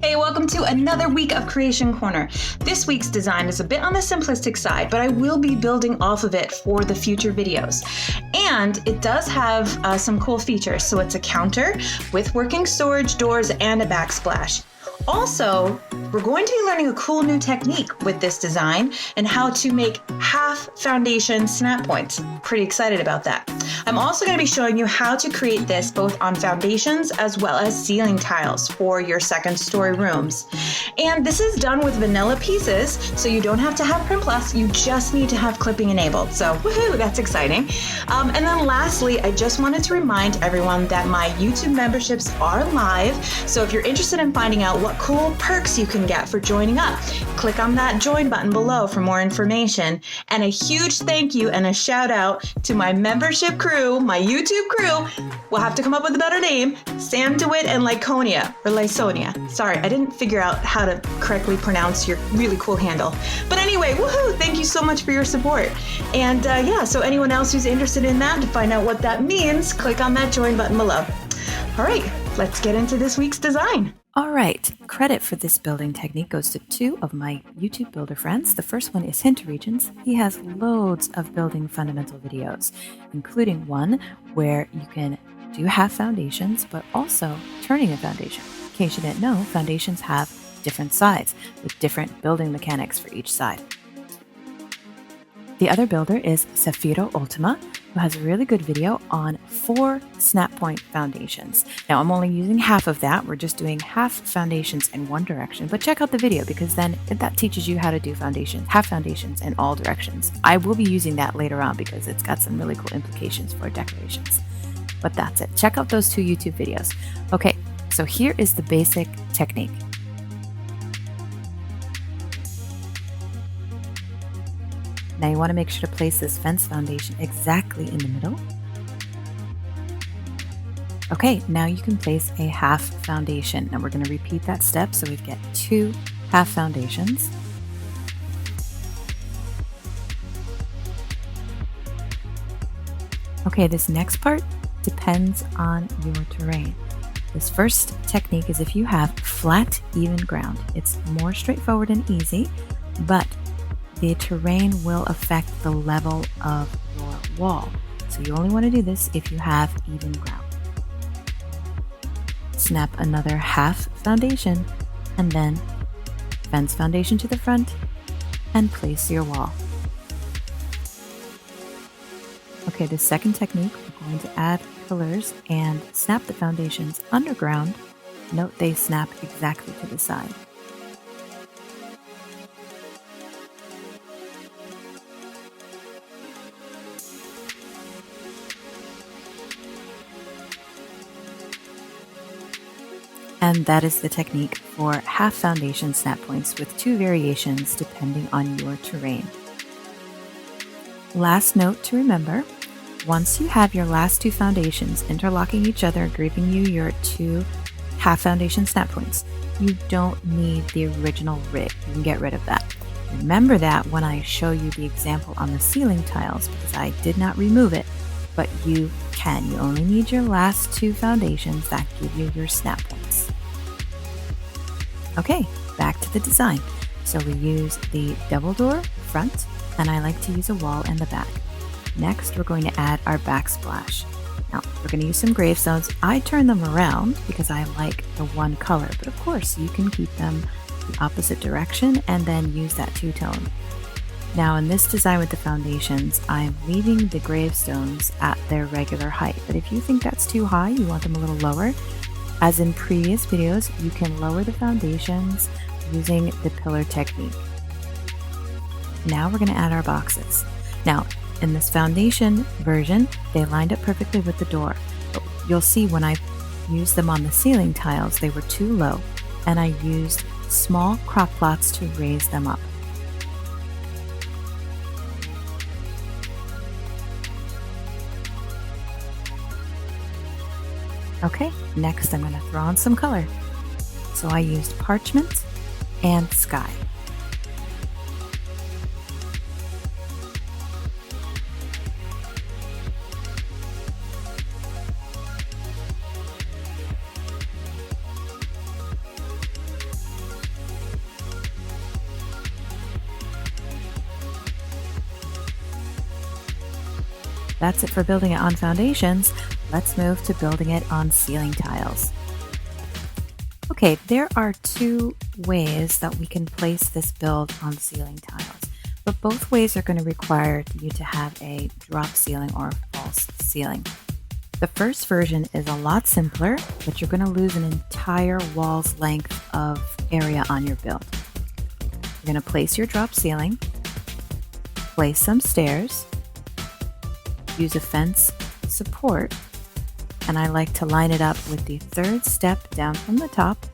Hey, welcome to another week of Creation Corner. This week's design is a bit on the simplistic side, but I will be building off of it for the future videos. And it does have some cool features. So it's a counter with working storage doors and a backsplash. Also, we're going to be learning a cool new technique with this design and how to make half foundation snap points. Pretty excited about that. I'm also going to be showing you how to create this both on foundations as well as ceiling tiles for your second story rooms. And this is done with vanilla pieces, so you don't have to have Prim Plus, you just need to have clipping enabled. So woohoo, that's exciting. And then lastly, I just wanted to remind everyone that my YouTube memberships are live. So if you're interested in finding out what cool perks you can get for joining up, click on that join button below for more information. And a huge thank you and a shout out to my membership crew, my YouTube crew. We'll have to come up with a better name, Sanduit and Lyconia, or Lysonia. Sorry, I didn't figure out how to correctly pronounce your really cool handle. But anyway, woohoo, thank you so much for your support. And yeah, so anyone else who's interested in that, to find out what that means, click on that join button below. All right, let's get into this week's design. All right, credit for this building technique goes to two of my YouTube builder friends. The first one is Hint Regions. He has loads of building fundamental videos, including one where you can do half foundations, but also turning a foundation. In case you didn't know, foundations have different sides with different building mechanics for each side. The other builder is Safiro Ultima, who has a really good video on 4 snap point foundations. Now I'm only using half of that. We're just doing half foundations in one direction, but check out the video because then that teaches you how to do foundations, half foundations in all directions. I will be using that later on because it's got some really cool implications for decorations. But that's it. Check out those 2 YouTube videos. Okay, so here is the basic technique. Now you want to make sure to place this fence foundation exactly in the middle. Okay, now you can place a half foundation. Now we're going to repeat that step so we get 2 half foundations. Okay, this next part depends on your terrain. This first technique is if you have flat, even ground. It's more straightforward and easy, but the terrain will affect the level of your wall. So you only want to do this if you have even ground. Snap another half foundation and then fence foundation to the front and place your wall. Okay, the second technique, we're going to add pillars and snap the foundations underground. Note they snap exactly to the side. And that is the technique for half foundation snap points with 2 variations depending on your terrain. Last note to remember, once you have your last 2 foundations interlocking each other, giving you your 2 half foundation snap points, you don't need the original rig. You can get rid of that. Remember that when I show you the example on the ceiling tiles, because I did not remove it, but you can. You only need your last 2 foundations that give you your snap points. Okay, back to the design. So we use the double door front, and I like to use a wall in the back. Next, we're going to add our backsplash. Now, we're going to use some gravestones. I turn them around because I like the one color, but of course you can keep them the opposite direction and then use that 2-tone. Now in this design with the foundations, I'm leaving the gravestones at their regular height, but if you think that's too high, you want them a little lower, as in previous videos, you can lower the foundations using the pillar technique. Now we're going to add our boxes. Now in this foundation version, they lined up perfectly with the door, but you'll see when I used them on the ceiling tiles, they were too low, and I used small crop plots to raise them up. Okay, next I'm going to throw on some color. So I used parchment and sky. that's it for building it on foundations. Let's move to building it on ceiling tiles. Okay, there are two ways that we can place this build on ceiling tiles, but both ways are going to require you to have a drop ceiling or a false ceiling. The first version is a lot simpler, but you're going to lose an entire wall's length of area on your build. You're going to place your drop ceiling, place some stairs, use a fence support, and I like to line it up with the third step down from the top.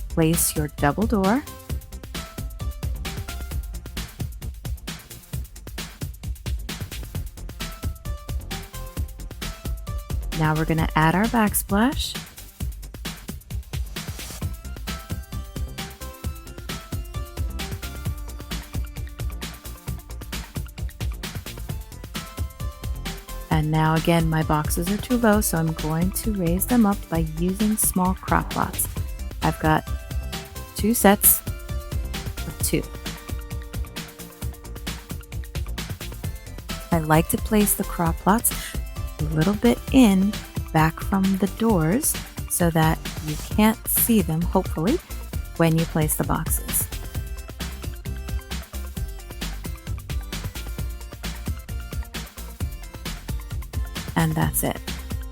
Place your double door. Now we're going to add our backsplash. And now again, my boxes are too low, so I'm going to raise them up by using small crop plots. I've got 2 sets of 2. I like to place the crop plots a little bit in back from the doors so that you can't see them, hopefully, when you place the boxes. And that's it.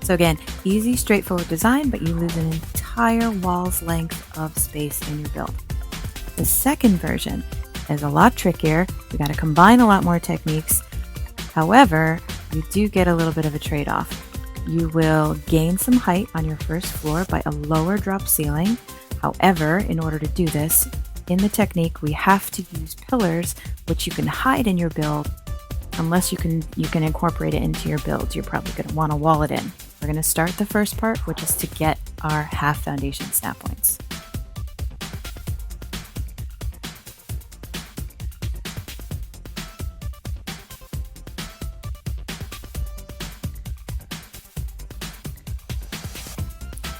So again, easy, straightforward design, but you lose an entire wall's length of space in your build. The second version is a lot trickier. You got to combine a lot more techniques. However, you do get a little bit of a trade-off. You will gain some height on your first floor by a lower drop ceiling. However, in order to do this, in the technique, we have to use pillars, which you can hide in your build. Unless you can incorporate it into your build, you're probably going to want to wall it in. We're going to start the first part, which is to get our half foundation snap points.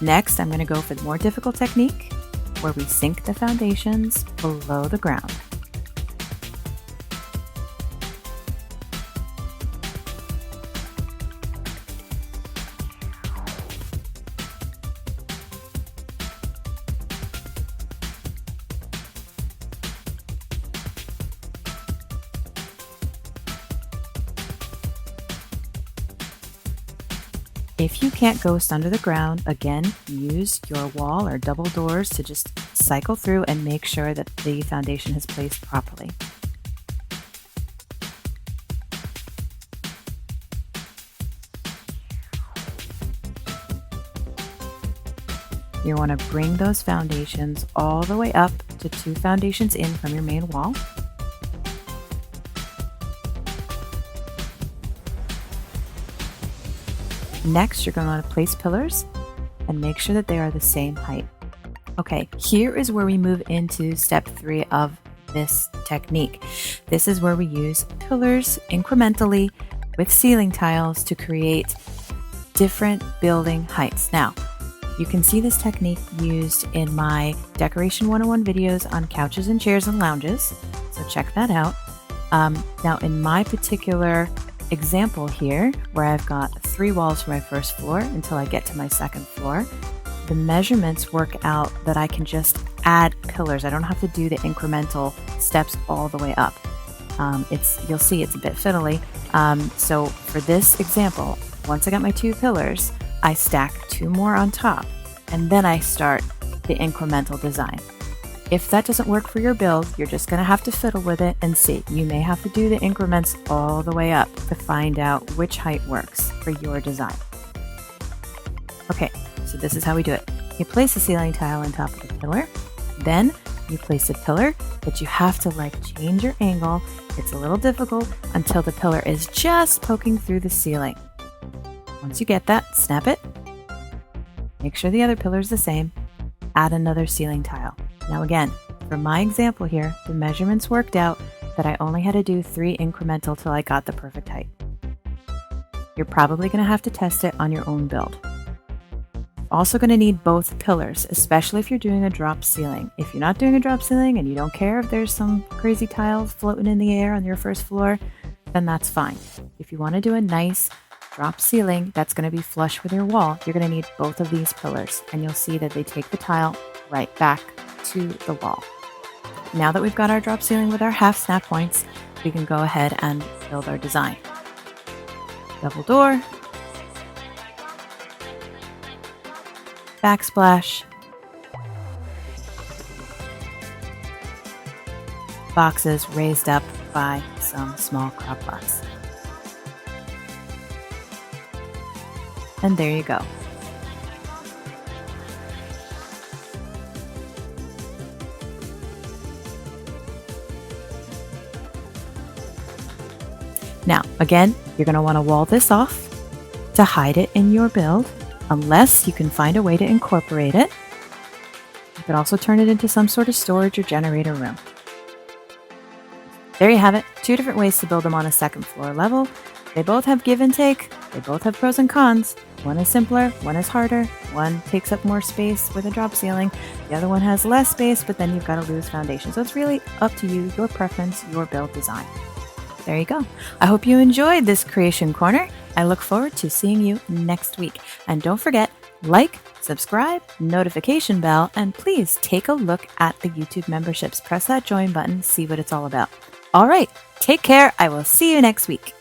Next, I'm going to go for the more difficult technique, where we sink the foundations below the ground. If you can't ghost under the ground, again, use your wall or double doors to just cycle through and make sure that the foundation is placed properly. You want to bring those foundations all the way up to 2 foundations in from your main wall. Next, you're going to want to place pillars and make sure that they are the same height. Okay, here is where we move into step 3 of this technique. This is where we use pillars incrementally with ceiling tiles to create different building heights. Now, you can see this technique used in my Decoration 101 videos on couches and chairs and lounges, so check that out. Now, in my particular example here, where I've got 3 walls for my first floor until I get to my second floor, the measurements work out that I can just add pillars. I don't have to do the incremental steps all the way up. You'll see it's a bit fiddly. So for this example, once I got my 2 pillars, I stack 2 more on top, and then I start the incremental design. If that doesn't work for your build, you're just going to have to fiddle with it and see. You may have to do the increments all the way up to find out which height works for your design. Okay, so this is how we do it. You place a ceiling tile on top of the pillar, then you place a pillar, but you have to change your angle. It's a little difficult until the pillar is just poking through the ceiling. Once you get that, snap it. Make sure the other pillar is the same. Add another ceiling tile. Now again, for my example here, the measurements worked out that I only had to do 3 incremental till I got the perfect height. You're probably going to have to test it on your own build. also going to need both pillars, especially if you're doing a drop ceiling. If you're not doing a drop ceiling and you don't care if there's some crazy tiles floating in the air on your first floor, then that's fine. If you want to do a nice drop ceiling that's going to be flush with your wall, you're going to need both of these pillars, and you'll see that they take the tile right back to the wall. Now that we've got our drop ceiling with our half snap points, we can go ahead and build our design. Double door, backsplash, boxes raised up by some small crop pots. And there you go. Now, again, you're going to want to wall this off to hide it in your build, unless you can find a way to incorporate it. You could also turn it into some sort of storage or generator room. There you have it, 2 different ways to build them on a second floor level. They both have give and take. They both have pros and cons. One is simpler, one is harder. One takes up more space with a drop ceiling. The other one has less space, but then you've got a loose foundation. So it's really up to you, your preference, your build design. There you go. I hope you enjoyed this creation corner. I look forward to seeing you next week. And don't forget, like, subscribe, notification bell, and please take a look at the YouTube memberships. Press that join button, see what it's all about. All right, take care. I will see you next week.